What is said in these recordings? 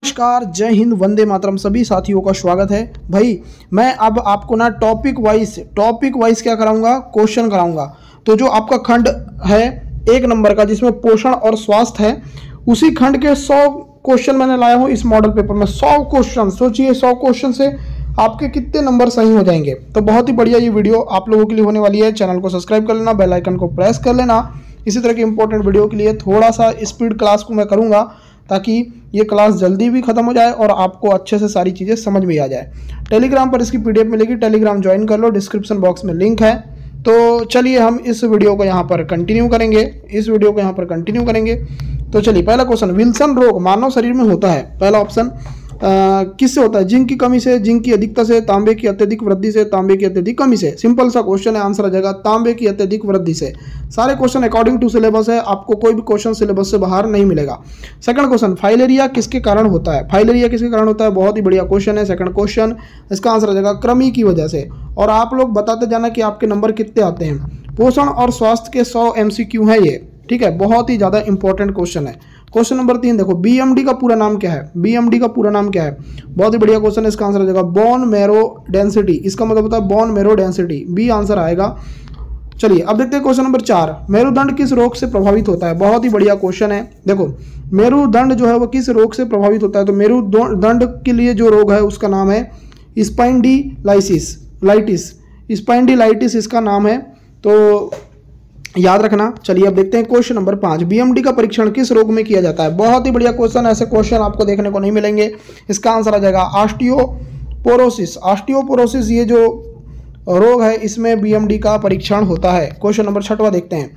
नमस्कार, जय हिंद, वंदे मातरम। सभी साथियों का स्वागत है। भाई मैं अब आपको ना टॉपिक वाइज क्या कराऊंगा, क्वेश्चन कराऊंगा। तो जो आपका खंड है 1 नंबर का जिसमें पोषण और स्वास्थ्य है, उसी खंड के 100 क्वेश्चन मैंने लाया हूं इस मॉडल पेपर में। 100 क्वेश्चन, सोचिए 100 क्वेश्चन से आपके कितने नंबर सही हो जाएंगे। तो बहुत ही बढ़िया ये वीडियो आप लोगों के लिए होने वाली है। चैनल को सब्सक्राइब कर लेना, बेल आइकन को प्रेस कर लेना। इसी तरह की इंपॉर्टेंट वीडियो के लिए थोड़ा सा स्पीड क्लास को मैं करूंगा ताकि ये क्लास जल्दी भी खत्म हो जाए और आपको अच्छे से सारी चीज़ें समझ में आ जाए। टेलीग्राम पर इसकी पीडीएफ मिलेगी, टेलीग्राम ज्वाइन कर लो, डिस्क्रिप्शन बॉक्स में लिंक है। तो चलिए हम इस वीडियो को यहाँ पर कंटिन्यू करेंगे। तो चलिए, पहला क्वेश्चन, विल्सन रोग मानव शरीर में होता है। पहला ऑप्शन किससे होता है? जिंक की कमी से, जिंक की अधिकता से, तांबे की अत्यधिक वृद्धि से, तांबे की अत्यधिक कमी से। सिंपल सा क्वेश्चन है, आंसर आ जाएगा तांबे की अत्यधिक वृद्धि से। सारे क्वेश्चन अकॉर्डिंग टू सिलेबस है, आपको कोई भी क्वेश्चन सिलेबस से बाहर नहीं मिलेगा। सेकंड क्वेश्चन, फाइलेरिया किसके कारण होता है? फाइलेरिया किसके कारण होता है? बहुत ही बढ़िया क्वेश्चन है। सेकंड क्वेश्चन, इसका आंसर आ जाएगा कृमि की वजह से। और आप लोग बताते जाना कि आपके नंबर कितने आते हैं। पोषण और स्वास्थ्य के 100 MCQ है ये, ठीक है, बहुत ही ज़्यादा इंपॉर्टेंट क्वेश्चन है। क्वेश्चन नंबर 3 देखो, BMD का पूरा नाम क्या है? BMD का पूरा नाम क्या है? बहुत ही बढ़िया क्वेश्चन है। इसका आंसर आ जाएगा बोन मैरो डेंसिटी। इसका मतलब होता है bone marrow density, B answer आएगा। चलिए अब देखते हैं क्वेश्चन नंबर 4, मेरुदंड किस रोग से प्रभावित होता है? बहुत ही बढ़िया क्वेश्चन है। देखो, मेरुदंड जो है वो किस रोग से प्रभावित होता है? तो मेरुदंड के लिए जो रोग है उसका नाम है स्पाइंडिलाइटिस इसका नाम है, तो याद रखना। चलिए अब देखते हैं क्वेश्चन नंबर 5, BMD का परीक्षण किस रोग में किया जाता है? बहुत ही बढ़िया क्वेश्चन, ऐसे क्वेश्चन आपको देखने को नहीं मिलेंगे। इसका आंसर आ जाएगा ऑस्टियोपोरोसिस ये जो रोग है इसमें BMD का परीक्षण होता है। क्वेश्चन नंबर 6 देखते हैं,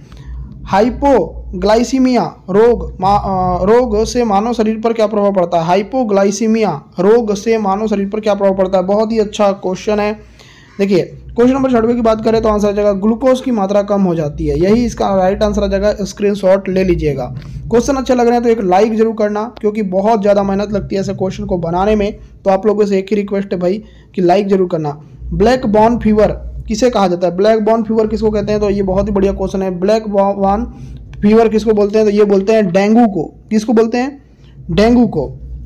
हाइपोग्लाइसीमिया रोग से मानव शरीर पर क्या प्रभाव पड़ता है? हाइपोग्लाइसीमिया रोग से मानव शरीर पर क्या प्रभाव पड़ता है? बहुत ही अच्छा क्वेश्चन है। देखिए क्वेश्चन नंबर 6 की बात करें तो आंसर आ जाएगा ग्लूकोज की मात्रा कम हो जाती है। यही इसका राइट आंसर आ जाएगा। स्क्रीनशॉट ले लीजिएगा। क्वेश्चन अच्छे लग रहे हैं तो एक लाइक जरूर करना, क्योंकि बहुत ज़्यादा मेहनत लगती है ऐसे क्वेश्चन को बनाने में। तो आप लोगों से एक ही रिक्वेस्ट है भाई कि लाइक जरूर करना। ब्लैक बॉन फीवर किसे कहा जाता है? ब्लैक बॉन फीवर किसको कहते हैं? तो ये बहुत ही बढ़िया क्वेश्चन है। ब्लैक बॉन फीवर किसको बोलते हैं? तो ये बोलते हैं डेंगू को। किसको बोलते हैं? डेंगू को।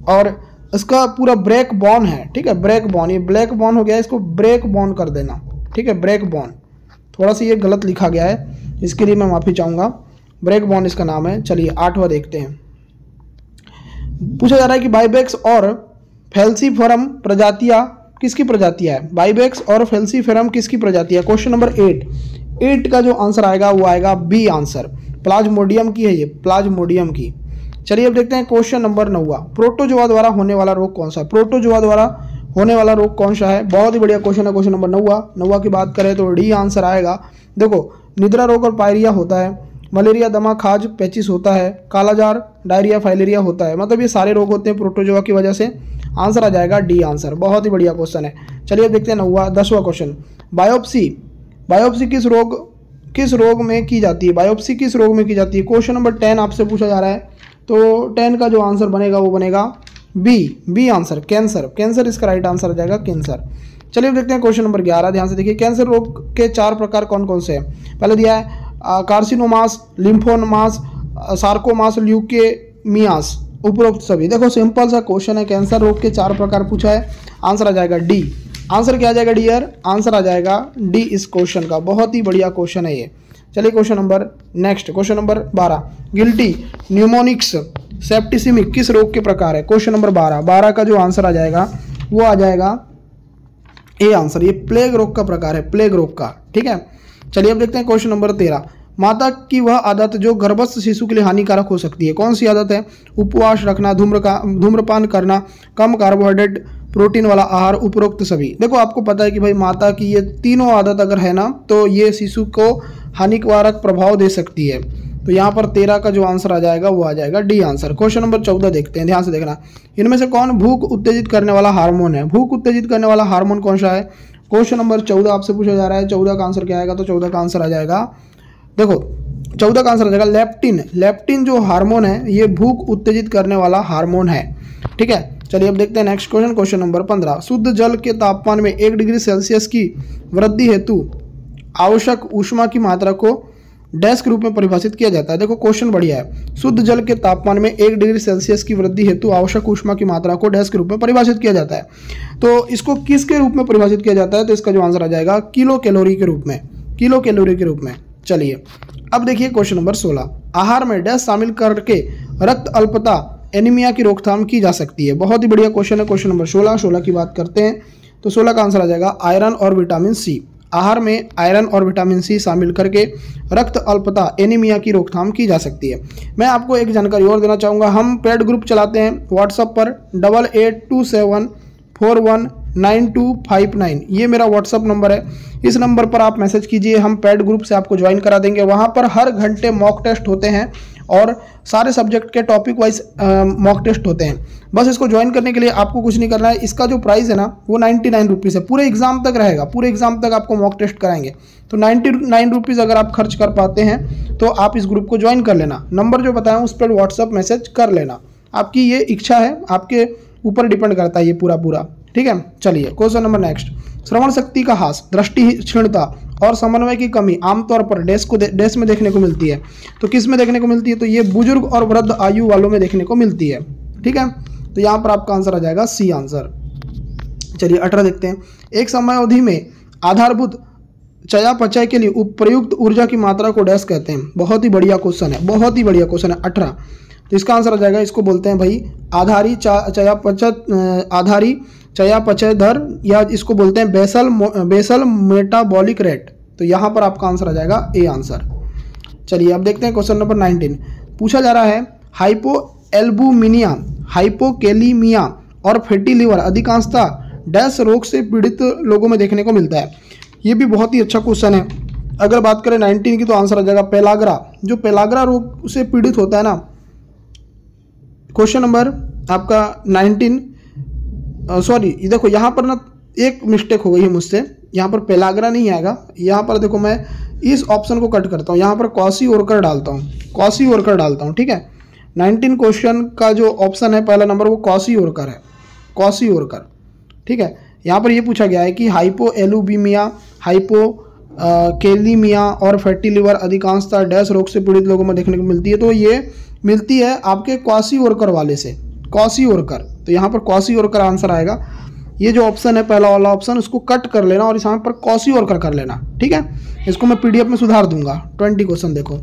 और इसका पूरा ब्रेक बॉन है, ठीक है, ब्रेक बॉन, ये ब्लैक बॉन हो गया, इसको ब्रेक बॉन कर देना, ठीक है, ब्रेक बॉन। थोड़ा सा ये गलत लिखा गया है, इसके लिए मैं माफ़ी चाहूँगा। ब्रेक बॉन इसका नाम है। चलिए 8वां देखते हैं। पूछा जा रहा है कि बाइबेक्स और फैल्सीफरम प्रजातियाँ किसकी प्रजातियाँ है? बाइबेक्स और फैल्सीफरम किसकी प्रजातियाँ? क्वेश्चन नंबर 8 का जो आंसर आएगा वो आएगा बी आंसर। प्लाज्मोडियम की है ये, प्लाज्मोडियम की। चलिए अब देखते हैं क्वेश्चन नंबर 9, प्रोटोजोआ द्वारा होने वाला रोग कौन सा है? प्रोटोजोआ द्वारा होने वाला रोग कौन सा है? बहुत ही बढ़िया क्वेश्चन है। क्वेश्चन नंबर 9 की बात करें तो डी आंसर आएगा। देखो, निद्रा रोग और पायरिया होता है, मलेरिया, दमा, खाज, पेचिस होता है, कालाजार, डायरिया, फाइलेरिया होता है। मतलब ये सारे रोग होते हैं प्रोटोजोआ की वजह से। आंसर आ जाएगा डी आंसर। बहुत ही बढ़िया क्वेश्चन है। चलिए अब देखते हैं 10वां क्वेश्चन, बायोप्सी किस रोग में की जाती है? बायोप्सी किस रोग में की जाती है? क्वेश्चन नंबर 10 आपसे पूछा जा रहा है, तो 10 का जो आंसर बनेगा वो बनेगा बी आंसर, कैंसर इसका राइट आंसर आ जाएगा, कैंसर। चलिए अब देखते हैं क्वेश्चन नंबर 11। ध्यान से देखिए, कैंसर रोग के 4 प्रकार कौन कौन से हैं? पहले दिया है कार्सिनोमास, लिम्फोमास, सार्कोमास, ल्यूकेमियास, उपरोक्त सभी। देखो सिंपल सा क्वेश्चन है, कैंसर रोग के 4 प्रकार पूछा है, आंसर आ जाएगा डी। आंसर क्या आ जाएगा डियर? आंसर आ जाएगा डी इस क्वेश्चन का। बहुत ही बढ़िया क्वेश्चन है ये। चलिए question number 12, guilty mnemonics septicaemic किस रोग के प्रकार है? क्वेश्चन नंबर 12 का जो आंसर आ जाएगा वो आ जाएगा ए आंसर। ये प्लेग रोग का प्रकार है, प्लेग रोग का, ठीक है। चलिए अब देखते हैं क्वेश्चन नंबर 13, माता की वह आदत जो गर्भस्थ शिशु के लिए हानिकारक हो सकती है, कौन सी आदत है? उपवास रखना, धूम्रपान करना, कम कार्बोहाइड्रेट प्रोटीन वाला आहार, उपरोक्त सभी। देखो आपको पता है कि भाई माता की ये तीनों आदत अगर है ना तो ये शिशु को हानिकारक प्रभाव दे सकती है। तो यहाँ पर 13 का जो आंसर आ जाएगा वो आ जाएगा डी आंसर। क्वेश्चन नंबर 14 देखते हैं, ध्यान से देखना। इनमें से कौन भूख उत्तेजित करने वाला हार्मोन है? भूख उत्तेजित करने वाला हार्मोन कौन सा है? क्वेश्चन नंबर 14 आपसे पूछा जा रहा है। 14 का आंसर क्या आएगा? तो 14 का आंसर आ जाएगा, देखो 14 का आंसर आ जाएगा लेप्टिन। लेप्टिन जो हार्मोन है ये भूख उत्तेजित करने वाला हार्मोन है, ठीक है। चलिए अब देखते हैं नेक्स्ट क्वेश्चन। क्वेश्चन नंबर 15, शुद्ध जल के तापमान में 1 डिग्री सेल्सियस की वृद्धि हेतु आवश्यक ऊष्मा की मात्रा को डैश के रूप में परिभाषित किया जाता है। देखो क्वेश्चन बढ़िया है। शुद्ध जल के तापमान में 1 डिग्री सेल्सियस की वृद्धि हेतु आवश्यक ऊष्मा की मात्रा को डैश के रूप में परिभाषित किया जाता है। तो इसको किसके रूप में परिभाषित किया जाता है? तो इसका जो आंसर आ जाएगा किलो कैलोरी के रूप में, किलो कैलोरी के रूप में। चलिए अब देखिए क्वेश्चन नंबर 16, आहार में डैश शामिल करके रक्त अल्पता एनीमिया की रोकथाम की जा सकती है। बहुत ही बढ़िया क्वेश्चन है। क्वेश्चन नंबर 16 की बात करते हैं तो 16 का आंसर आ जाएगा आयरन और विटामिन सी। आहार में आयरन और विटामिन सी शामिल करके रक्त अल्पता एनीमिया की रोकथाम की जा सकती है। मैं आपको एक जानकारी और देना चाहूँगा, हम पेड ग्रुप चलाते हैं व्हाट्सएप पर 8827419259। ये मेरा व्हाट्सएप नंबर है, इस नंबर पर आप मैसेज कीजिए, हम पेड ग्रुप से आपको ज्वाइन करा देंगे। वहाँ पर हर घंटे मॉक टेस्ट होते हैं और सारे सब्जेक्ट के टॉपिक वाइज मॉक टेस्ट होते हैं। बस इसको ज्वाइन करने के लिए आपको कुछ नहीं करना है। इसका जो प्राइस है ना वो 99 रुपीज़ है, पूरे एग्जाम तक रहेगा, पूरे एग्जाम तक आपको मॉक टेस्ट कराएंगे। तो 99 रुपीज़ अगर आप खर्च कर पाते हैं तो आप इस ग्रुप को ज्वाइन कर लेना। नंबर जो बताया उस पर व्हाट्सअप मैसेज कर लेना, आपकी ये इच्छा है, आपके ऊपर डिपेंड करता है ये पूरा। ठीक है, चलिए क्वेश्चन नंबर नेक्स्ट। श्रवण शक्ति का ह्रास, दृष्टि क्षीणता और समन्वय की कमी आमतौर पर डैश में देखने को मिलती है। तो किस में देखने को मिलती है? तो ये बुजुर्ग और वृद्ध आयु वालों में देखने को मिलती है। ठीक है, तो यहाँ पर आपका आंसर आ जाएगा सी आंसर। चलिए 18 देखते हैं। एक समय अवधि में आधारभूत चयापचय के लिए उपयुक्त ऊर्जा की मात्रा को डैश कहते हैं। बहुत ही बढ़िया क्वेश्चन है, बहुत ही बढ़िया क्वेश्चन है 18। तो इसका आंसर आ जाएगा, इसको बोलते हैं भाई आधारी चयापचय दर, या इसको बोलते हैं बेसल मेटाबॉलिक रेट। तो यहाँ पर आपका आंसर आ जाएगा ए आंसर। चलिए अब देखते हैं क्वेश्चन नंबर 19। पूछा जा रहा है हाइपोएल्बुमिनिया, हाइपोकेलीमिया और फैटी लिवर अधिकांशतः डैश रोग से पीड़ित लोगों में देखने को मिलता है। ये भी बहुत ही अच्छा क्वेश्चन है। अगर बात करें 19 की तो आंसर आ जाएगा पेलाग्रा। जो पेलाग्रा रोग से पीड़ित होता है ना, क्वेश्चन नंबर आपका 19 सॉरी देखो यहाँ पर ना एक मिस्टेक हो गई है मुझसे, यहाँ पर पेलाग्रा नहीं आएगा। यहाँ पर देखो मैं इस ऑप्शन को कट करता हूँ, यहाँ पर कॉसी ओरकर डालता हूँ। ठीक है, 19 क्वेश्चन का जो ऑप्शन है पहला नंबर वो कॉसी ओरकर है, कॉसी ओरकर। ठीक है, यहाँ पर ये पूछा गया है कि हाइपोएल्बुमिया, हाइपोकेलीमिया और फैटी लिवर अधिकांशतः डैश रोग से पीड़ित लोगों में देखने को मिलती है। तो ये मिलती है आपके कॉसी ओरकर वाले से, कॉसी ओरकर। तो यहाँ पर कॉसी ओरकर आंसर आएगा। ये जो ऑप्शन है पहला वाला ऑप्शन, उसको कट कर लेना और यहाँ पर कॉसी ओरकर कर लेना। ठीक है, इसको मैं पीडीएफ में सुधार दूंगा। 20 क्वेश्चन देखो।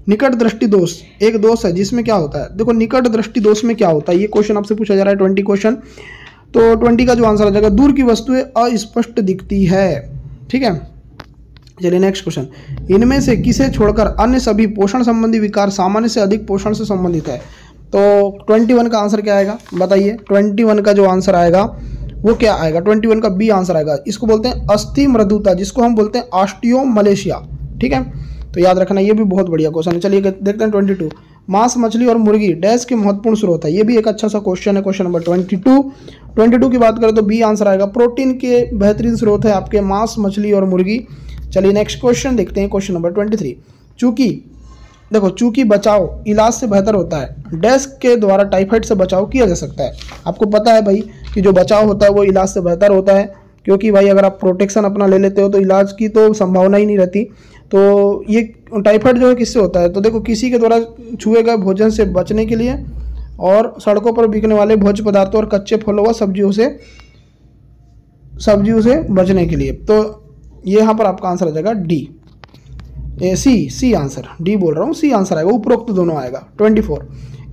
निकट दृष्टि दोष एक दोष है जिसमें क्या होता है? देखो निकट दृष्टि दोष में क्या होता है, ये क्वेश्चन आपसे पूछा जा रहा है 20 क्वेश्चन। तो 20 का जो आंसर आ जाएगा दूर की वस्तुएं अस्पष्ट दिखती है। ठीक है, चलिए नेक्स्ट क्वेश्चन। इनमें से किसे छोड़कर अन्य सभी पोषण संबंधी विकार सामान्य से अधिक पोषण से संबंधित है? तो 21 का आंसर क्या आएगा बताइए? 21 का जो आंसर आएगा वो क्या आएगा? 21 का बी आंसर आएगा। इसको बोलते हैं अस्थि मृदुता, जिसको हम बोलते हैं ऑस्टियोमलेशिया। ठीक है, तो याद रखना, ये भी बहुत बढ़िया क्वेश्चन है। चलिए देखते हैं 22। मांस, मछली और मुर्गी डैश के महत्वपूर्ण स्रोत है। ये भी एक अच्छा सा क्वेश्चन है। क्वेश्चन नंबर 22 की बात करें तो बी आंसर आएगा। प्रोटीन के बेहतरीन स्रोत है आपके मांस, मछली और मुर्गी। चलिए नेक्स्ट क्वेश्चन देखते हैं, क्वेश्चन नंबर 23। चूंकि देखो, चूंकि बचाव इलाज से बेहतर होता है, डैश के द्वारा टाइफाइड से बचाव किया जा सकता है। आपको पता है भाई कि जो बचाव होता है वो इलाज से बेहतर होता है, क्योंकि भाई अगर आप प्रोटेक्शन अपना ले लेते हो तो इलाज की तो संभावना ही नहीं रहती। तो ये टाइफाइड जो है किससे होता है? तो देखो, किसी के द्वारा छुए गए भोजन से बचने के लिए और सड़कों पर बिकने वाले भोज्य पदार्थों और कच्चे फलों व सब्जियों से बचने के लिए। तो ये यहाँ पर आपका आंसर आ जाएगा डी, सी आंसर। डी बोल रहा हूँ, सी आंसर आएगा, उपरोक्त दोनों आएगा। 24।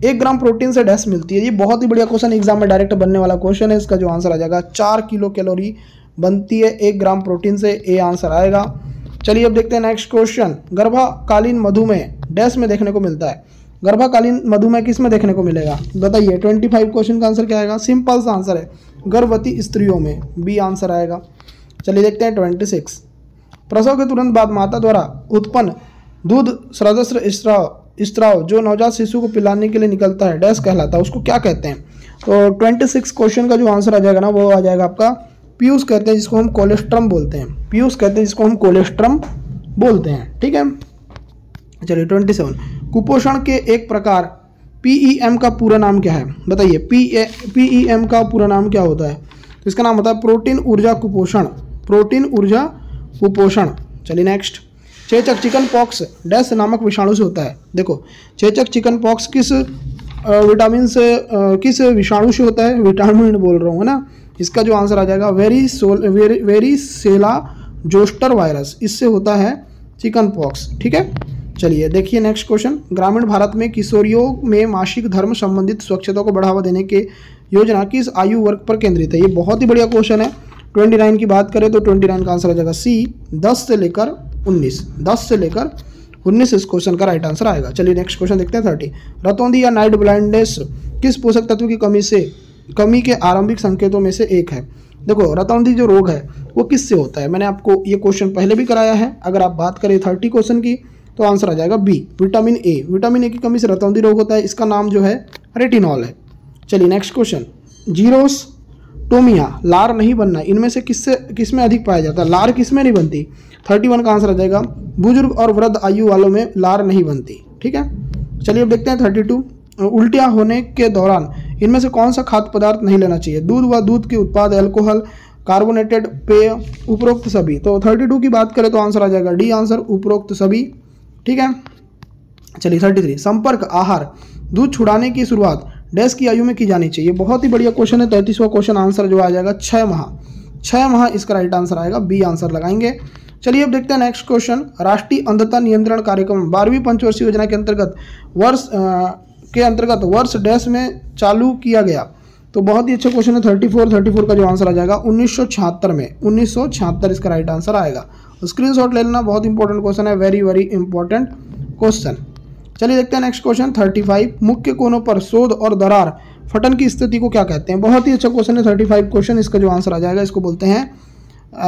1 ग्राम प्रोटीन से डैश मिलती है। ये बहुत ही बढ़िया क्वेश्चन, एग्जाम में डायरेक्ट बनने वाला क्वेश्चन है। इसका जो आंसर आ जाएगा 4 किलो कैलोरी बनती है 1 ग्राम प्रोटीन से, ए आंसर आएगा। चलिए अब देखते हैं नेक्स्ट क्वेश्चन। गर्भाकालीन मधुमेह डैश में देखने को मिलता है। गर्भाकालीन मधुमेह किस में देखने को मिलेगा बताइए? 25 क्वेश्चन का आंसर क्या आएगा? सिंपल सा आंसर है, गर्भवती स्त्रियों में, बी आंसर आएगा। चलिए देखते हैं 26। प्रसव के तुरंत बाद माता द्वारा उत्पन्न दूध स्रदस्र स्त्राव जो नवजात शिशु को पिलाने के लिए निकलता है डैश कहलाता है, उसको क्या कहते हैं? तो 26 क्वेश्चन का जो आंसर आ जाएगा ना वो आ जाएगा आपका पीयूष कहते हैं, जिसको हम कोलेस्ट्रम बोलते हैं। पीयूष कहते हैं जिसको हम कोलेस्ट्रम बोलते हैं। ठीक है, चलिए 27। कुपोषण के एक प्रकार पीईएम का पूरा नाम क्या है बताइए? पीईएम का पूरा नाम क्या होता है? तो इसका नाम होता है प्रोटीन ऊर्जा कुपोषण, प्रोटीन ऊर्जा कुपोषण। चलिए नेक्स्ट चेचक चिकन पॉक्स डैश नामक विषाणु से होता है। देखो चेचक चिकन पॉक्स किस विटामिन से किस विषाणु से होता है, विटामिन बोल रहा हूँ ना। इसका जो आंसर आ जाएगा वेरिसेला जोस्टर वायरस, इससे होता है चिकन पॉक्स। ठीक है, चलिए देखिए नेक्स्ट क्वेश्चन। ग्रामीण भारत में किशोरियों में मासिक धर्म संबंधित स्वच्छता को बढ़ावा देने के योजना किस आयु वर्ग पर केंद्रित है? ये बहुत ही बढ़िया क्वेश्चन है। 29 की बात करें तो 29 का आंसर आ जाएगा सी, 10 से लेकर 19, 10 से लेकर 19 इस क्वेश्चन का राइट आंसर आएगा। चलिए नेक्स्ट क्वेश्चन देखते हैं 30। रतौंधी या नाइट ब्लाइंडनेस किस पोषक तत्व की कमी के आरंभिक संकेतों में से एक है? देखो रतौंधी जो रोग है वो किससे होता है, मैंने आपको ये क्वेश्चन पहले भी कराया है। अगर आप बात करें 30 क्वेश्चन की तो आंसर आ जाएगा B, vitamin A. Vitamin A की कमी से रतौंधी रोग होता है, इसका नाम जो है रेटिनॉल है। चलिए नेक्स्ट क्वेश्चन। जीरोस्टोमिया लार नहीं बनना, इनमें से किसमें अधिक पाया जाता है? लार किसमें नहीं बनती? 31 का आंसर आ जाएगा बुजुर्ग और वृद्ध आयु वालों में लार नहीं बनती। ठीक है, चलिए अब देखते हैं 32। उल्टियाँ होने के दौरान इनमें से कौन सा खाद्य पदार्थ नहीं लेना चाहिए? दूध व दूध के उत्पाद, अल्कोहल, कार्बोनेटेड पेय, उपरोक्त सभी। तो 32 की बात करें तो आंसर आ जाएगा डी आंसर, उपरोक्त सभी। ठीक है, चलिए 33। संपर्क आहार दूध छुड़ाने की शुरुआत डैश की आयु में की जानी चाहिए? बहुत ही बढ़िया क्वेश्चन है। 33वां क्वेश्चन आंसर जो आ जाएगा 6 माह, 6 माह इसका राइट आंसर आएगा, बी आंसर लगाएंगे। चलिए अब देखते हैं नेक्स्ट क्वेश्चन। राष्ट्रीय अंधता नियंत्रण कार्यक्रम 12वीं पंचवर्षीय योजना के अंतर्गत वर्ष डैश में चालू किया गया? तो बहुत ही अच्छा क्वेश्चन है। 34 का जो आंसर आ जाएगा 1976 में, 1976 इसका राइट आंसर आएगा। स्क्रीनशॉट ले लेना, बहुत इंपॉर्टेंट क्वेश्चन है, वेरी वेरी इंपॉर्टेंट क्वेश्चन। चलिए देखते हैं नेक्स्ट क्वेश्चन 35। मुख्य कोनों पर शोध और दरार फटन की स्थिति को क्या कहते हैं? बहुत ही अच्छा क्वेश्चन है 35 क्वेश्चन। इसका जो आंसर आ जाएगा इसको बोलते हैं,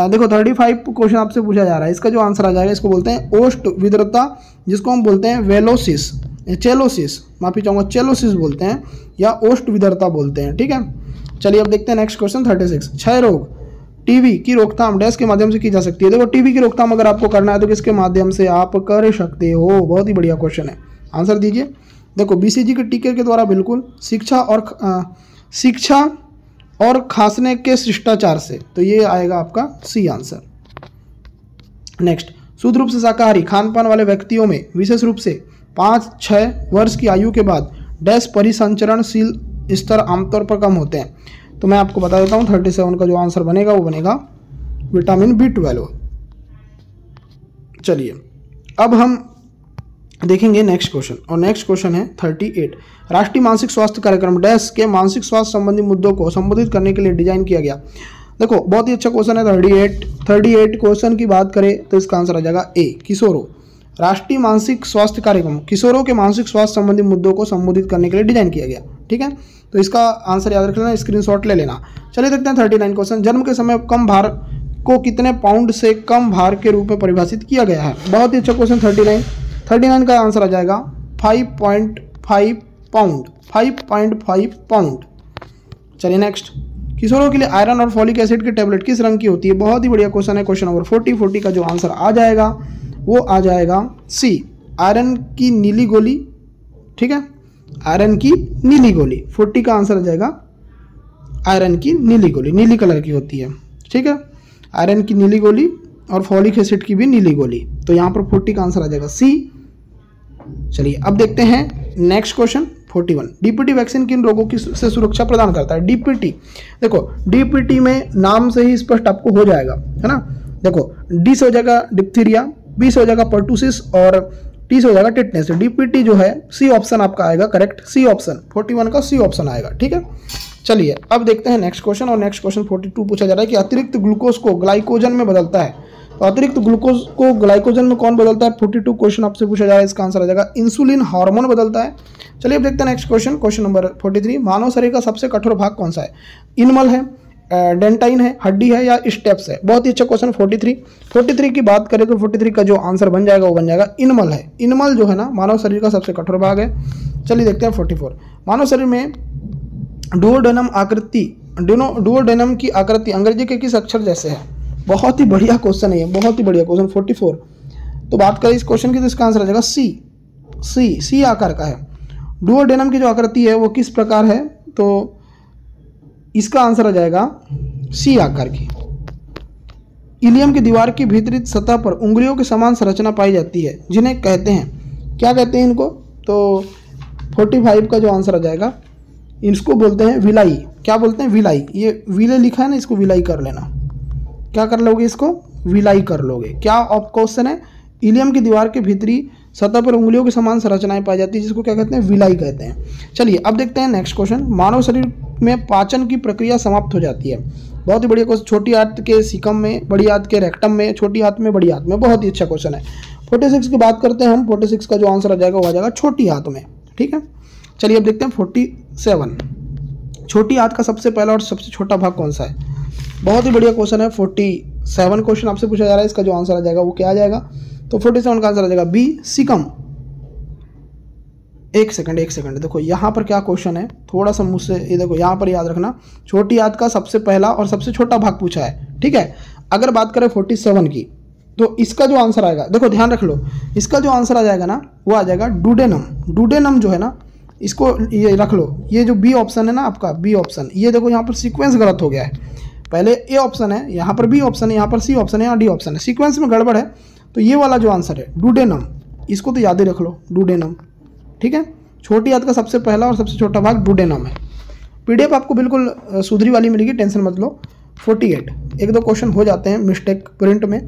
देखो 35 क्वेश्चन आपसे पूछा जा रहा है, इसका जो आंसर आ जाएगा इसको बोलते हैं ओष्ठ विद्रता, जिसको हम बोलते हैं वेलोसिस, चेलोसिस, माफी चाहूँगा, चेलोसिस बोलते हैं या ओष्ठ विद्रता बोलते हैं। ठीक है, चलिए अब देखते हैं नेक्स्ट क्वेश्चन 36। क्षय रोग टीबी की रोकथाम डैश के माध्यम से की जा सकती है? देखो टीबी की रोकथाम अगर आपको करना है तो किसके माध्यम से आप कर सकते हो? बहुत ही बढ़िया क्वेश्चन है, आंसर दीजिए। देखो बीसीजी के टीके के द्वारा बिल्कुल, शिक्षा और खांसने के शिष्टाचार से, तो ये आएगा आपका सी आंसर। नेक्स्ट, शुद्ध रूप से शाकाहारी खान पान वाले व्यक्तियों में विशेष रूप से 5-6 वर्ष की आयु के बाद डैश परिसंचरणशील स्तर आमतौर पर कम होते हैं? तो मैं आपको बता देता हूँ 37 का जो आंसर बनेगा वो बनेगा विटामिन B12। चलिए अब हम देखेंगे नेक्स्ट क्वेश्चन, और नेक्स्ट क्वेश्चन है 38। राष्ट्रीय मानसिक स्वास्थ्य कार्यक्रम डैश के मानसिक स्वास्थ्य संबंधी मुद्दों को संबोधित करने के लिए डिजाइन किया गया? देखो बहुत ही अच्छा क्वेश्चन है। 38 क्वेश्चन की बात करें तो इसका आंसर आ जाएगा ए, किशोरों। राष्ट्रीय मानसिक स्वास्थ्य कार्यक्रम किशोरों के मानसिक स्वास्थ्य संबंधी मुद्दों को संबोधित करने के लिए डिजाइन किया गया। ठीक है, तो इसका आंसर याद रख लेना, स्क्रीनशॉट ले लेना। चलिए देखते हैं 39 क्वेश्चन। जन्म के समय कम भार को कितने पाउंड से कम भार के रूप में परिभाषित किया गया है? बहुत ही अच्छा क्वेश्चन। 39 का आंसर आ जाएगा 5.5 पाउंड, 5.5 पाउंड। चलिए नेक्स्ट, किशोरों के लिए आयरन और फॉलिक एसिड की टेबलेट किस रंग की होती है? बहुत ही बढ़िया क्वेश्चन है। क्वेश्चन नंबर 40 का जो आंसर आ जाएगा वो आ जाएगा सी, आयरन की नीली गोली। ठीक है, आयरन की नीली गोली, 40 का आंसर आ जाएगा आयरन की नीली गोली, नीली कलर की होती है। ठीक है, आयरन की नीली गोली और फॉलिक एसिड की भी नीली गोली, तो यहाँ पर 40 का आंसर आ जाएगा सी। चलिए अब देखते हैं नेक्स्ट क्वेश्चन 41। डीपीटी वैक्सीन किन रोगों की से सुरक्षा प्रदान करता है? डीपीटी, देखो डीपीटी में नाम से ही स्पष्ट आपको हो जाएगा, है ना। देखो डी से हो जाएगा डिप्थीरिया, बी से हो जाएगा पर्टूसिस और टी से हो जाएगा टिटनेस। डीपीटी जो है सी ऑप्शन आपका आएगा करेक्ट, सी ऑप्शन 41 का सी ऑप्शन आएगा। ठीक है, चलिए अब देखते हैं नेक्स्ट क्वेश्चन, और नेक्स्ट क्वेश्चन 42 पूछा जा रहा है कि अतिरिक्त ग्लूकोज को ग्लाइकोजन में बदलता है, तो अतिरिक्त ग्लूकोज को ग्लाइकोजन में कौन बदलता है? 42 क्वेश्चन आपसे पूछा जा रहा है, इसका आंसर आ जाएगा इंसुलिन हार्मोन बदलता है। चलिए अब देखते हैं नेक्स्ट क्वेश्चन, क्वेश्चन नंबर 43। मानव शरीर का सबसे कठोर भाग कौन सा है? इनमल है, डेंटाइन है, हड्डी है या स्टेप्स है? बहुत ही अच्छा क्वेश्चन। 43 की बात करें तो 43 का जो आंसर बन जाएगा वो बन जाएगा इनमल है। इनमल जो है ना मानव शरीर का सबसे कठोर भाग है। चलिए देखते हैं 44। मानव शरीर में डुओडेनम की आकृति अंग्रेजी के किस अक्षर जैसे है? बहुत ही बढ़िया क्वेश्चन है ये, बहुत ही बढ़िया क्वेश्चन। 44 तो बात करें इस क्वेश्चन की तो इसका आंसर आ जाएगा सी आकार का है। डुओडेनम की जो आकृति है वो किस प्रकार है? तो इसका आंसर आ जाएगा सी आकार की। इलियम की दीवार की भीतरी सतह पर उंगलियों के समान संरचना पाई जाती है, जिन्हें कहते हैं, क्या कहते हैं इनको? तो 45 का जो आंसर आ जाएगा, इसको बोलते हैं विलाई। क्या बोलते हैं? विलाई। ये विले लिखा है ना, इसको विलाई कर लेना। क्या कर लोगे? इसको विलाई कर लोगे। क्या ऑफ क्वेश्चन है? इलियम की दीवार के भीतरी सतह पर उंगलियों के समान संरचनाएं पाई जाती है, जिसको क्या कहते हैं? विलाई कहते हैं। चलिए अब देखते हैं नेक्स्ट क्वेश्चन। मानव शरीर में पाचन की प्रक्रिया समाप्त हो जाती है। बहुत ही बढ़िया क्वेश्चन। छोटी आंत के सीकम में, बड़ी आंत के रेक्टम में, छोटी आंत में, बड़ी आंत में। बहुत ही अच्छा क्वेश्चन है। 46 की बात करते हैं हम। 46 का जो आंसर आ जाएगा वो आ जाएगा छोटी आंत में। ठीक है, चलिए अब देखते हैं 47। छोटी आंत का सबसे पहला और सबसे छोटा भाग कौन सा है? बहुत ही बढ़िया क्वेश्चन है। 47 क्वेश्चन आपसे पूछा जा रहा है। इसका जो आंसर आ जाएगा वो क्या आ जाएगा? तो 47 का आंसर आ जाएगा बी, सीकम। एक सेकंड देखो यहाँ पर क्या क्वेश्चन है, थोड़ा सा मुझसे ये देखो, यहाँ पर याद रखना, छोटी आंत का सबसे पहला और सबसे छोटा भाग पूछा है। ठीक है, अगर बात करें 47 की, तो इसका जो आंसर आएगा, देखो ध्यान रख लो, इसका जो आंसर आ जाएगा ना वो आ जाएगा डुडेनम। डुडेनम जो है ना, इसको ये रख लो, ये जो बी ऑप्शन है ना आपका, बी ऑप्शन, ये देखो यहाँ पर सीक्वेंस गलत हो गया है। पहले ए ऑप्शन है, यहाँ पर बी ऑप्शन है, यहाँ पर सी ऑप्शन है, यहाँ डी ऑप्शन है, सीक्वेंस में गड़बड़ है। तो ये वाला जो आंसर है डुडेनम, इसको तो याद ही रख लो, डुडेनम। ठीक है, छोटी आंत का सबसे पहला और सबसे छोटा भाग डुडेनम है। पीडीएफ आपको बिल्कुल सुधरी वाली मिलेगी, टेंशन मत लो। 48 एक दो क्वेश्चन हो जाते हैं मिस्टेक प्रिंट में।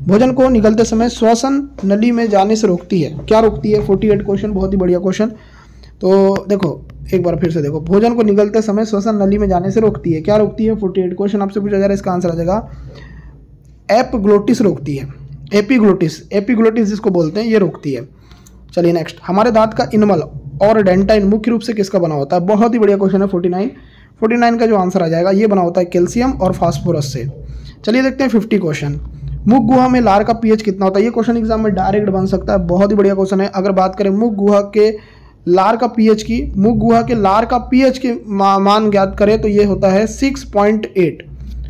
भोजन को निगलते समय श्वसन नली में जाने से रोकती है। क्या रोकती है? 48 क्वेश्चन, बहुत ही बढ़िया क्वेश्चन। तो देखो एक बार फिर से देखो, भोजन को निगलते समय श्वसन नली में जाने से रोकती है। क्या रोकती है? 48 क्वेश्चन आपसे पूछा जा रहा है। इसका आंसर आ जाएगा एपिग्लोटिस रोकती है। एपिग्लोटिस, एपिग्लोटिस जिसको बोलते हैं, ये रोकती है। चलिए नेक्स्ट, हमारे दांत का इनमल और डेंटाइन मुख्य रूप से किसका बना होता है? बहुत ही बढ़िया क्वेश्चन है। 49 का जो आंसर आ जाएगा ये बना होता है कैल्शियम और फास्फोरस से। चलिए देखते हैं 50 क्वेश्चन। मुख गुहा में लार का पीएच कितना होता है? ये क्वेश्चन एग्जाम में डायरेक्ट बन सकता है। बहुत ही बढ़िया क्वेश्चन है। अगर बात करें मुख गुहा के लार का पीएच की, मुख गुहा के लार का पीएच के मान ज्ञात करें तो ये होता है 6.8,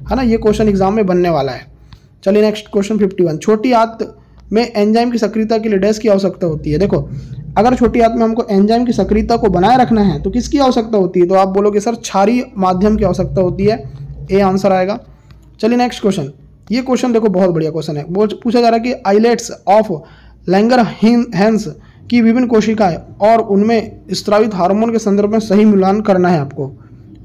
है ना। ये क्वेश्चन एग्जाम में बनने वाला है। चलिए नेक्स्ट क्वेश्चन 51। छोटी आंत में एंजाइम की सक्रियता के लिए डैश की आवश्यकता होती है। देखो अगर छोटी आंत में हमको एंजाइम की सक्रियता को बनाए रखना है तो किसकी आवश्यकता होती है? तो आप बोलोगे सर क्षारीय माध्यम की आवश्यकता होती है। ए आंसर आएगा। चलिए नेक्स्ट क्वेश्चन। ये क्वेश्चन देखो बहुत बढ़िया क्वेश्चन है। वो पूछा जा रहा है कि आइलेट्स ऑफ लैंगरहैंस की विभिन्न कोशिकाएं और उनमें स्रावित हार्मोन के संदर्भ में सही मिलान करना है आपको।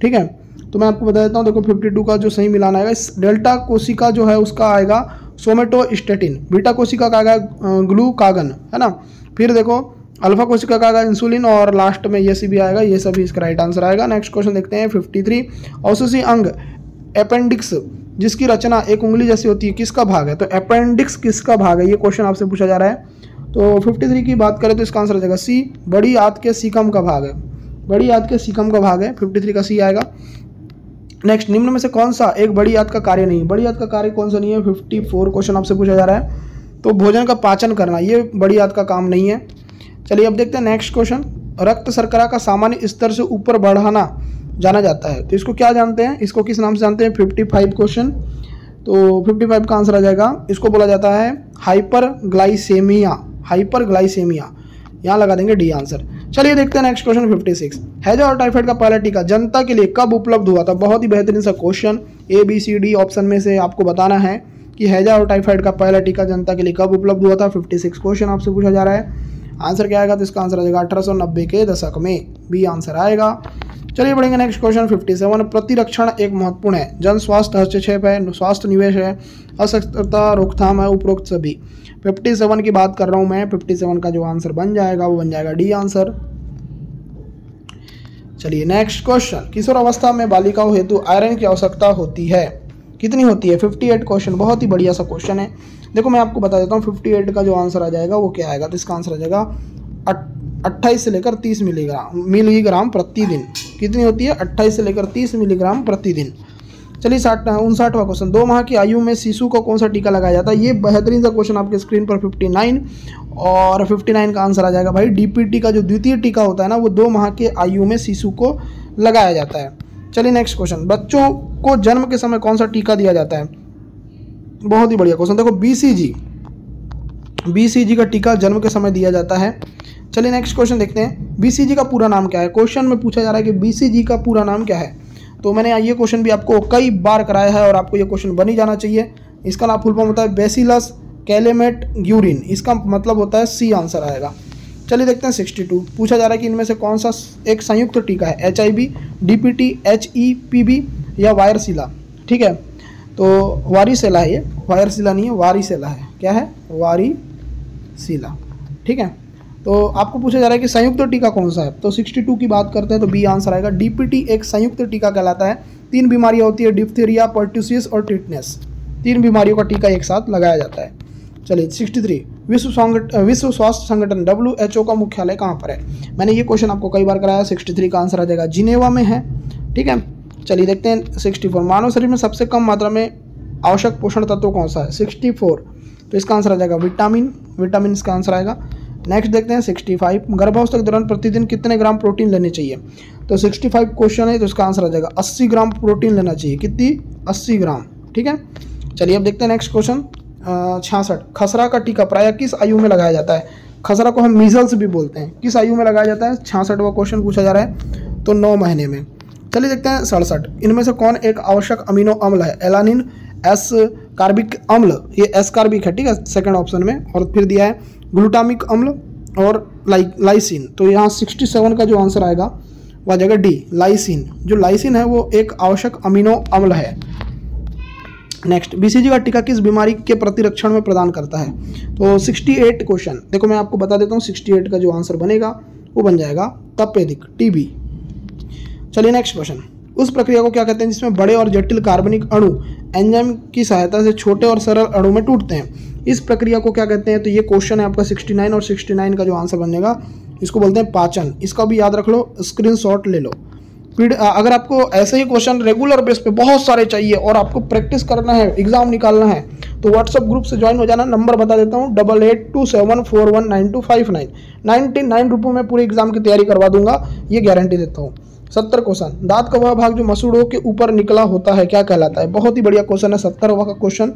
ठीक है, तो मैं आपको बता देता हूँ। देखो 52 का जो सही मिलान आएगा, इस डेल्टा कोशिका जो है उसका आएगा सोमेटोस्टेटिन, बीटा कोशिका का आएगा ग्लूकागन, है ना। फिर देखो अल्फा कोशिका का आएगा इंसुलिन और लास्ट में ये सी भी आएगा। ये सभी इसका राइट आंसर आएगा। नेक्स्ट क्वेश्चन देखते हैं 53। औषधि अंग अपेंडिक्स जिसकी रचना एक उंगली जैसी होती है किसका भाग है? तो अपेंडिक्स किसका भाग है? ये क्वेश्चन आपसे पूछा जा रहा है। तो 53 की बात करें तो इसका आंसर आ जाएगा सी, बड़ी आंत के सीकम का भाग है। बड़ी आंत के सीकम का भाग है, 53 का सी आएगा। नेक्स्ट, निम्न में से कौन सा एक बड़ी आंत का कार्य नहीं है? बड़ी आंत का कार्य कौन सा नहीं है? 54 क्वेश्चन आपसे पूछा जा रहा है। तो भोजन का पाचन करना, ये बड़ी आंत का काम नहीं है। चलिए अब देखते हैं नेक्स्ट क्वेश्चन। रक्त शर्करा का सामान्य स्तर से ऊपर बढ़ाना जाना जाता है, तो इसको क्या जानते हैं? इसको किस नाम से जानते हैं? 55 क्वेश्चन। तो 55 का आंसर आ जाएगा, इसको बोला जाता है हाइपरग्लाइसेमिया। हाइपरग्लाइसेमिया, यहाँ लगा देंगे डी आंसर। चलिए देखते हैं नेक्स्ट क्वेश्चन 56। हैजा और टाइफाइड का पहला टीका जनता के लिए कब उपलब्ध हुआ था? बहुत ही बेहतरीन सा question. A B C D option में से आपको बताना है कि हैजा और टाइफाइड का पहला टीका जनता के लिए कब उपलब्ध हुआ था। 56 क्वेश्चन आपसे पूछा जा रहा है। आंसर क्या आएगा? तो इसका आंसर आ जाएगा 1890 के दशक में, बी आंसर आएगा। चलिए बढ़ेंगे नेक्स्ट क्वेश्चन 57। प्रतिरक्षण एक महत्वपूर्ण है, जन स्वास्थ्य हस्तक्षेप है, स्वास्थ्य निवेश है, असतर्कता रोकथाम है, उपरोक्त सभी। 57 की बात कर रहा हूँ मैं। 57 का जो आंसर बन जाएगा वो बन जाएगा डी आंसर। चलिए नेक्स्ट क्वेश्चन। किशोर अवस्था में बालिकाओं हेतु आयरन की आवश्यकता होती है, कितनी होती है? 58 क्वेश्चन, बहुत ही बढ़िया सा क्वेश्चन है। देखो मैं आपको बता देता हूँ 58 का जो आंसर आ जाएगा वो क्या आएगा? तो इसका आंसर आ जाएगा 28 से लेकर 30 मिलीग्राम प्रतिदिन। कितनी होती है? 28 से लेकर 30 मिलीग्राम प्रतिदिन। चलिए 59वां क्वेश्चन। 2 माह की आयु में शिशु को कौन सा टीका लगाया जाता है? ये बेहतरीन सा क्वेश्चन आपके स्क्रीन पर 59 और 59 का आंसर आ जाएगा भाई डीपीटी का जो द्वितीय टीका होता है ना, वो 2 माह के आयु में शिशु को लगाया जाता है। चलिए नेक्स्ट क्वेश्चन। बच्चों को जन्म के समय कौन सा टीका दिया जाता है? बहुत ही बढ़िया क्वेश्चन। देखो बीसीजी का टीका जन्म के समय दिया जाता है। चलिए नेक्स्ट क्वेश्चन देखते हैं। बीसीजी का पूरा नाम क्या है? क्वेश्चन में पूछा जा रहा है कि बीसीजी का पूरा नाम क्या है। तो मैंने ये क्वेश्चन भी आपको कई बार कराया है और आपको ये क्वेश्चन बन ही जाना चाहिए। इसका नाम फुल फॉर्म होता है बेसिलस कैलेमेटग्यूरिन, इसका मतलब होता है सी आंसर आएगा। चलिए देखते हैं 62। पूछा जा रहा है कि इनमें से कौन सा एक संयुक्त टीका है, HIV, DPT, HEPB या वायरसिला। ठीक है, तो वारीसेला है ये, वायरसिला नहीं है, वारीसेला है। क्या है? वारीसिला। ठीक है, तो आपको पूछा जा रहा है कि संयुक्त टीका कौन सा है, तो 62 की बात करते हैं तो बी आंसर आएगा। DPT एक संयुक्त टीका कहलाता है। 3 बीमारियां होती है, डिप्थीरिया, पर्ट्यूसिस और टिटनेस। 3 बीमारियों का टीका एक साथ लगाया जाता है। चलिए 63। विश्व स्वास्थ्य संगठन WHO का मुख्यालय कहाँ पर है? मैंने ये क्वेश्चन आपको कई बार कराया। 63 का आंसर आ जाएगा जिनेवा में है। ठीक है, चलिए देखते हैं 64। मानव शरीर में सबसे कम मात्रा में आवश्यक पोषण तत्व कौन सा है? 64, तो इसका आंसर आ जाएगा विटामिन इसका आंसर आएगा। नेक्स्ट देखते हैं 65। गर्भावस्था के दौरान प्रतिदिन कितने ग्राम प्रोटीन लेने चाहिए? तो 65 क्वेश्चन है, तो इसका आंसर आ जाएगा 80 ग्राम प्रोटीन लेना चाहिए। कितनी? 80 ग्राम। ठीक है, चलिए अब देखते हैं नेक्स्ट क्वेश्चन 66। खसरा का टीका प्रायः किस आयु में लगाया जाता है? खसरा को हम मीजल्स भी बोलते हैं। किस आयु में लगाया जाता है? 66वां क्वेश्चन पूछा जा रहा है, तो 9 महीने में। चलिए देखते हैं 67। इनमें से कौन एक आवश्यक अमीनो अम्ल है? एलानिन, एस कार्बिक अम्ल, ये एस कार्बिक है। ठीक है, सेकंड ऑप्शन में। और फिर दिया है ग्लूटामिक अम्ल और लाइसिन। तो यहाँ 67 का जो आंसर आएगा वह आ जाएगा डी, लाइसिन। जो लाइसिन है वो एक आवश्यक अमीनो अम्ल है। नेक्स्ट, BCG का टीका किस बीमारी के प्रतिरक्षण में प्रदान करता है? तो 68 क्वेश्चन, देखो मैं आपको बता देता हूँ 68 का जो आंसर बनेगा वो बन जाएगा तपेदिक, TB। चलिए नेक्स्ट क्वेश्चन। उस प्रक्रिया को क्या कहते हैं जिसमें बड़े और जटिल कार्बनिक अणु एंजाइम की सहायता से छोटे और सरल अणु में टूटते हैं? इस प्रक्रिया को क्या कहते हैं? तो ये क्वेश्चन है आपका 69 और 69 का जो आंसर बनेगा इसको बोलते हैं पाचन। इसका भी याद रख लो, स्क्रीनशॉट ले लो। अगर आपको ऐसे ही क्वेश्चन रेगुलर बेस पे बहुत सारे चाहिए और आपको प्रैक्टिस करना है, एग्जाम निकालना है, तो व्हाट्सएप ग्रुप से ज्वाइन हो जाना। नंबर बता देता हूँ 8827419259। 99 रुपये में पूरे एग्जाम की तैयारी करवा दूंगा, ये गारंटी देता हूँ। 70 क्वेश्चन। दांत का वह भाग जो मसूड़ों के ऊपर निकला होता है क्या कहलाता है? बहुत ही बढ़िया क्वेश्चन है 70वां का क्वेश्चन।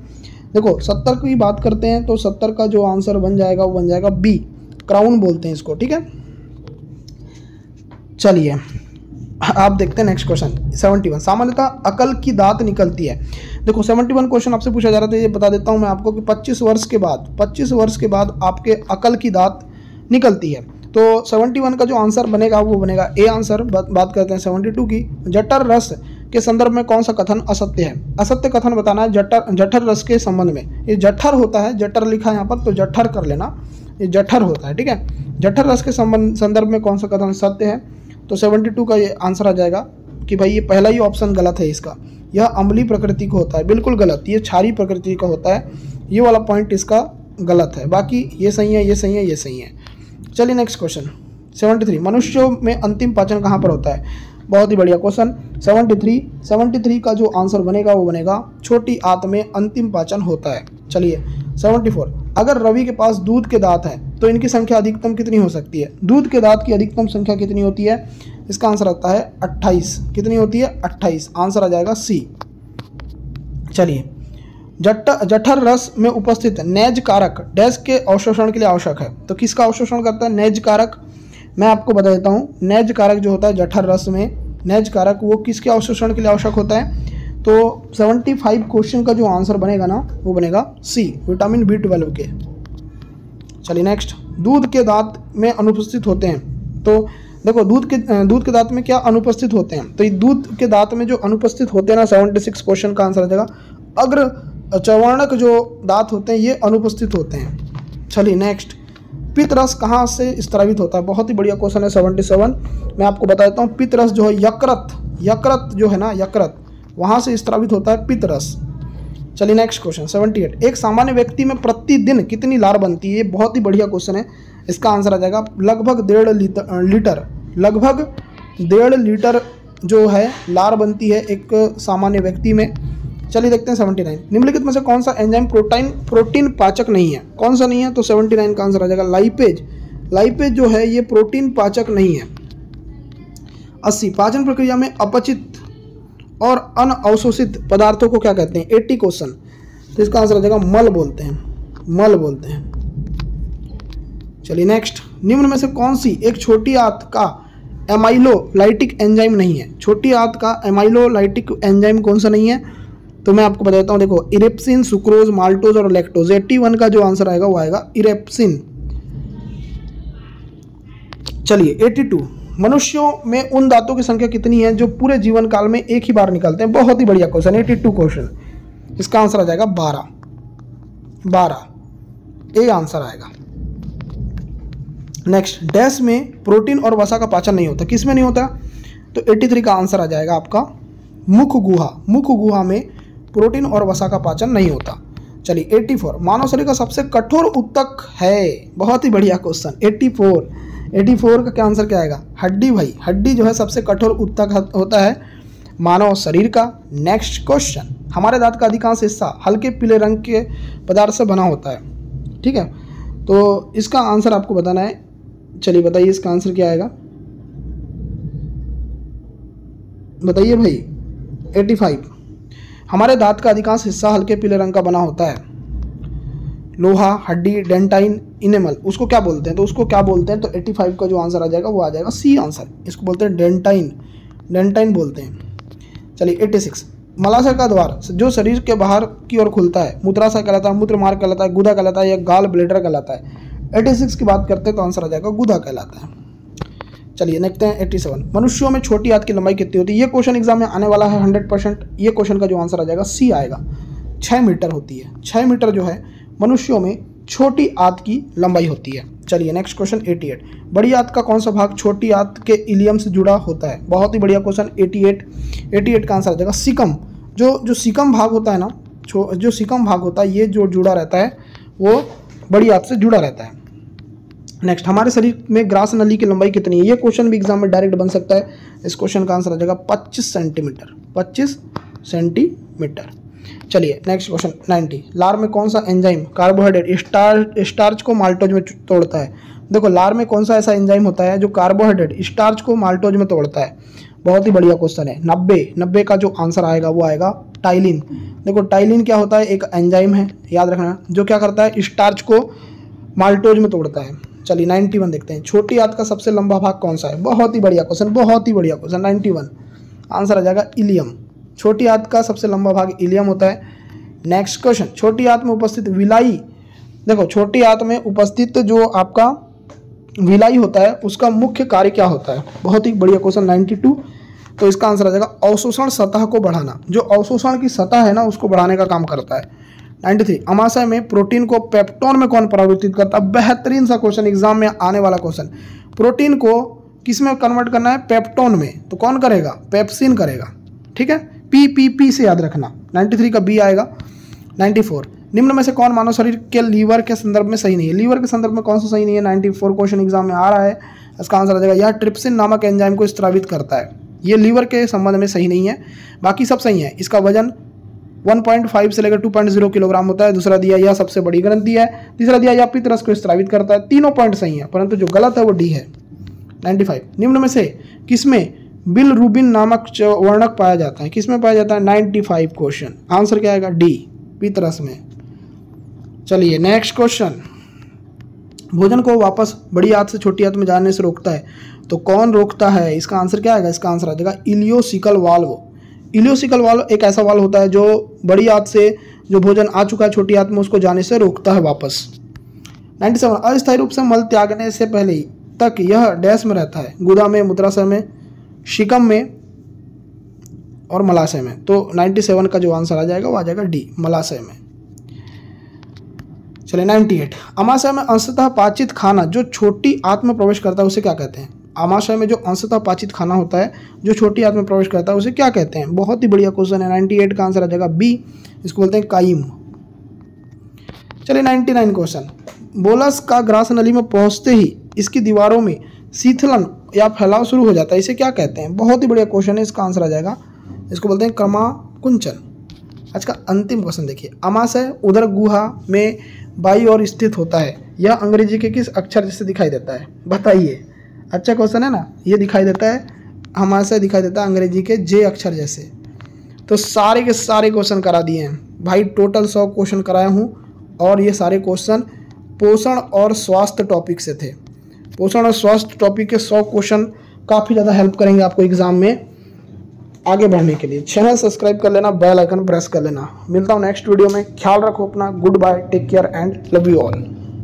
देखो 70 की बात करते हैं तो 70 का जो आंसर बन जाएगा वो बन जाएगा बी, क्राउन बोलते हैं इसको। ठीक है, चलिए आप देखते हैं नेक्स्ट क्वेश्चन 71। सामान्यतः अकल की दांत निकलती है। देखो 71 क्वेश्चन आपसे पूछा जा रहा था, ये बता देता हूँ मैं आपको कि 25 वर्ष के बाद आपके अकल की दांत निकलती है। तो 71 का जो आंसर बनेगा वो बनेगा ए आंसर। बात करते हैं 72 की। जठर रस के संदर्भ में कौन सा कथन असत्य है? असत्य कथन बताना है जठर रस के संबंध में। ये जठर होता है, जठर लिखा है यहाँ पर, तो जठर कर लेना, ये जठर होता है। ठीक है, जठर रस के संदर्भ में कौन सा कथन सत्य है? तो 72 का ये आंसर आ जाएगा कि भाई ये पहला ही ऑप्शन गलत है इसका। यह अम्लीय प्रकृति का होता है, बिल्कुल गलत। ये क्षारीय प्रकृति का होता है, ये वाला पॉइंट इसका गलत है। बाकी ये सही है, ये सही है, ये सही है। चलिए नेक्स्ट क्वेश्चन 73। मनुष्यों में अंतिम पाचन कहाँ पर होता है? बहुत ही बढ़िया क्वेश्चन 73 का जो आंसर बनेगा वो बनेगा छोटी आंत में अंतिम पाचन होता है। चलिए 74। अगर रवि के पास दूध के दांत हैं तो इनकी संख्या अधिकतम कितनी हो सकती है? दूध के दांत की अधिकतम संख्या कितनी होती है? इसका आंसर आता है 28। कितनी होती है? 28। आंसर आ जाएगा सी। चलिए, जठर रस में उपस्थित नेज कारक डैश के अवशोषण के लिए आवश्यक है। तो किसका अवशोषण करता है? नेज कारक। मैं आपको बता देता हूँ, नेज कारक जो होता है जठर रस में, नेज कारक वो किसके अवशोषण के लिए आवश्यक होता है? तो 75 क्वेश्चन का जो आंसर बनेगा ना वो बनेगा सी, विटामिन B12 के। चलिए नेक्स्ट। दूध के दांत में अनुपस्थित होते हैं। तो देखो दूध के दांत में क्या अनुपस्थित होते हैं? तो ये दूध के दांत में जो अनुपस्थित होते हैं ना, 76 क्वेश्चन का आंसर आ जाएगा अग्र चवर्णक जो दांत होते हैं ये अनुपस्थित होते हैं। चलिए नेक्स्ट। पित्त रस कहाँ से स्त्रावित होता है? बहुत ही बढ़िया क्वेश्चन है 77। मैं आपको बता देता हूँ, पित्त रस जो है यकृत जो है ना, यकृत, वहाँ से स्त्रावित होता है पित्त रस। चलिए नेक्स्ट क्वेश्चन 78। एक सामान्य व्यक्ति में प्रतिदिन कितनी लार बनती है? ये बहुत ही बढ़िया क्वेश्चन है। इसका आंसर आ जाएगा लगभग 1.5 लीटर। लगभग 1.5 लीटर जो है लार बनती है एक सामान्य व्यक्ति में। चलिए देखते हैं 79। निम्नलिखित में से कौन सा एंजाइम प्रोटीन पाचक नहीं है? कौन सा नहीं है? तो 79 का आंसर आ जाएगा लाइपेज। लाइपेज जो है ये प्रोटीन पाचक नहीं है। 80। पाचन प्रक्रिया में अपचित और अनअवशोषित पदार्थों को क्या कहते हैं? 80 क्वेश्चन। तो इसका आंसर आ जाएगा मल बोलते हैं। चलिए नेक्स्ट। निम्न में से कौन सी एक छोटी आंत का एमाइलोलाइटिक एंजाइम नहीं है? छोटी आंत का एमाइलोलाइटिक एंजाइम कौन सा नहीं है? तो मैं आपको बताता हूँ, देखो इरेप्सिन, सुक्रोज, माल्टोज और लैक्टोज। 81 का जो आंसर आएगा वो आएगा इरेप्सिन। चलिए 82, मनुष्यों में उन दांतों की संख्या कितनी है जो पूरे जीवन काल में एक ही बार निकलते हैं? बहुत ही बढ़िया क्वेश्चन, 82 क्वेश्चन। इसका आंसर आ जाएगा 12 ए आंसर आएगा। नेक्स्ट, डैश में प्रोटीन और वसा का पाचन नहीं होता, किस में नहीं होता? तो 83 का आंसर आ जाएगा आपका मुख गुहा। मुख गुहा में प्रोटीन और वसा का पाचन नहीं होता। चलिए 84, मानव शरीर का सबसे कठोर ऊतक है? बहुत ही बढ़िया क्वेश्चन। 84 का क्या आंसर क्या आएगा? हड्डी भाई, हड्डी जो है सबसे कठोर ऊतक होता है मानव शरीर का। नेक्स्ट क्वेश्चन, हमारे दांत का अधिकांश हिस्सा हल्के पीले रंग के पदार्थ से बना होता है, ठीक है? तो इसका आंसर आपको बताना है। चलिए बताइए इसका आंसर क्या आएगा, बताइए भाई। 85, हमारे दांत का अधिकांश हिस्सा हल्के पीले रंग का बना होता है। लोहा, हड्डी, डेंटाइन, इनेमल, उसको क्या बोलते हैं? तो उसको क्या बोलते हैं? तो 85 का जो आंसर आ जाएगा वो आ जाएगा सी आंसर। इसको बोलते हैं डेंटाइन बोलते हैं। चलिए 86, मलाशय का द्वार जो शरीर के बाहर की ओर खुलता है, मूत्राशय कहलाता है, मूत्र मार्ग कहलाता है, गुदा कहलाता है या गाल ब्लेडर कहलाता है? 86 की बात करते हैं तो आंसर आ जाएगा गुदा कहलाता है। चलिए देखते हैं 87, मनुष्यों में छोटी आंत की लंबाई कितनी होती है? ये क्वेश्चन एग्जाम में आने वाला है 100%। ये क्वेश्चन का जो आंसर आ जाएगा सी आएगा। 6 मीटर होती है। 6 मीटर जो है मनुष्यों में छोटी आंत की लंबाई होती है। चलिए नेक्स्ट क्वेश्चन 88, बड़ी आंत का कौन सा भाग छोटी आंत के इलियम से जुड़ा होता है? बहुत ही बढ़िया क्वेश्चन। 88 का आंसर आ जाएगा सिकम। जो सिकम भाग होता है ना, जो सिकम भाग होता है ये जो जुड़ा रहता है वो बड़ी आंत से जुड़ा रहता है। नेक्स्ट, हमारे शरीर में ग्रास नली की लंबाई कितनी है? ये क्वेश्चन भी एग्जाम में डायरेक्ट बन सकता है। इस क्वेश्चन का आंसर आ जाएगा 25 सेंटीमीटर। 25 सेंटीमीटर। चलिए नेक्स्ट क्वेश्चन 90, लार में कौन सा एंजाइम कार्बोहाइड्रेट स्टार्च को माल्टोज में तोड़ता है? देखो लार में कौन सा ऐसा एंजाइम होता है जो कार्बोहाइड्रेट स्टार्च को माल्टोज में तोड़ता है? बहुत ही बढ़िया क्वेश्चन है। 90 का जो आंसर आएगा वो आएगा टाइलिन। देखो टाइलिन क्या होता है? एक एंजाइम है, याद रखना, जो क्या करता है? स्टार्च को माल्टोज में तोड़ता है। चलिए 91 देखते हैं, छोटी आंत का सबसे लंबा भाग कौन सा है? बहुत ही बढ़िया क्वेश्चन, बहुत ही बढ़िया क्वेश्चन। 91 आंसर आ जाएगा इलियम। छोटी आंत का सबसे लंबा भाग इलियम होता है। नेक्स्ट क्वेश्चन, छोटी आंत में उपस्थित विलाई, देखो छोटी आंत में उपस्थित जो आपका विलाई होता है उसका मुख्य कार्य क्या होता है? बहुत ही बढ़िया क्वेश्चन। 92, तो इसका आंसर आ जाएगा अवशोषण सतह को बढ़ाना। जो अवशोषण की सतह है ना उसको बढ़ाने का काम करता है। 93, अमाशय में प्रोटीन को पेप्टोन में कौन परिवर्तित करता है? बेहतरीन सा क्वेश्चन, एग्जाम में आने वाला क्वेश्चन। प्रोटीन को किस में कन्वर्ट करना है? पेप्टोन में। तो कौन करेगा? पेप्सिन करेगा, ठीक है? पी से याद रखना। 93 का बी आएगा। 94, निम्न में से कौन मानव शरीर के लीवर के संदर्भ में सही नहीं है? लीवर के संदर्भ में कौन सा सही नहीं है? 94 क्वेश्चन एग्जाम में आ रहा है। इसका आंसर आ जाएगा यह ट्रिप्सिन नामक एंजाइम को स्रावित करता है। ये लीवर के संबंध में सही नहीं है, बाकी सब सही है। इसका वजन 1.5 से लेकर 2.0 किलोग्राम होता है। दूसरा दिया यह सबसे बड़ी ग्रंथि है। तीसरा दिया यह पित्त को स्रावित करता है। तीनों पॉइंट सही है, परंतु जो गलत है वो डी है। 95, निम्न में से किसमें बिलरुबिन नामक वर्णक पाया जाता है? किसमें पाया जाता है? 95 क्वेश्चन आंसर क्या आएगा? डी, पितरस में। चलिए नेक्स्ट क्वेश्चन, भोजन को वापस बड़ी आंत से छोटी आंत में जाने से रोकता है, तो कौन रोकता है? इसका आंसर क्या आएगा? इसका आंसर आ जाएगा इलियोसिकल वाल्व। इलियोसिकल वाल्व एक ऐसा वाल्व होता है जो बड़ी आंत से जो भोजन आ चुका है छोटी आंत में उसको जाने से रोकता है वापस। 97, अस्थायी रूप से मल त्यागने से पहले तक यह डैश में रहता है? गुदा में, मूत्राशय में, शिकम में और मलाशय में। तो 97 का जो आंसर आ जाएगा वो आ जाएगा डी, मलाशय में। चलिए 98, अमाशय में अंशतः पाचित खाना जो छोटी आंत में प्रवेश करता है उसे क्या कहते हैं? अमाशय में जो अंशतः पाचित खाना होता है जो छोटी आंत में प्रवेश करता है उसे क्या कहते हैं? बहुत ही बढ़िया क्वेश्चन है। 98 का आंसर आ जाएगा बी, इसको बोलते हैं काइम। चलिए 99 क्वेश्चन, बोलस का ग्रास नली में पहुंचते ही इसकी दीवारों में शीतलन या फैलाव शुरू हो जाता है, इसे क्या कहते हैं? बहुत ही बढ़िया क्वेश्चन है। इसका आंसर आ जाएगा, इसको बोलते हैं क्रमाकुंचन। आज का अंतिम क्वेश्चन देखिए, अमाशय उदर गुहा में बाई ओर स्थित होता है, यह अंग्रेजी के किस अक्षर जैसे दिखाई देता है? बताइए। अच्छा क्वेश्चन है ना, ये दिखाई देता है, अमाशय दिखाई देता है अंग्रेजी के जे अक्षर जैसे। तो सारे के सारे क्वेश्चन करा दिए हैं भाई, टोटल 100 क्वेश्चन कराया हूँ और ये सारे क्वेश्चन पोषण और स्वास्थ्य टॉपिक से थे। पोषण और स्वास्थ्य टॉपिक के 100 क्वेश्चन काफ़ी ज़्यादा हेल्प करेंगे आपको एग्जाम में। आगे बढ़ने के लिए। चैनल सब्सक्राइब कर लेना, बेल आइकन प्रेस कर लेना। मिलता हूँ नेक्स्ट वीडियो में। ख्याल रखो अपना। Goodbye, take care and love you all.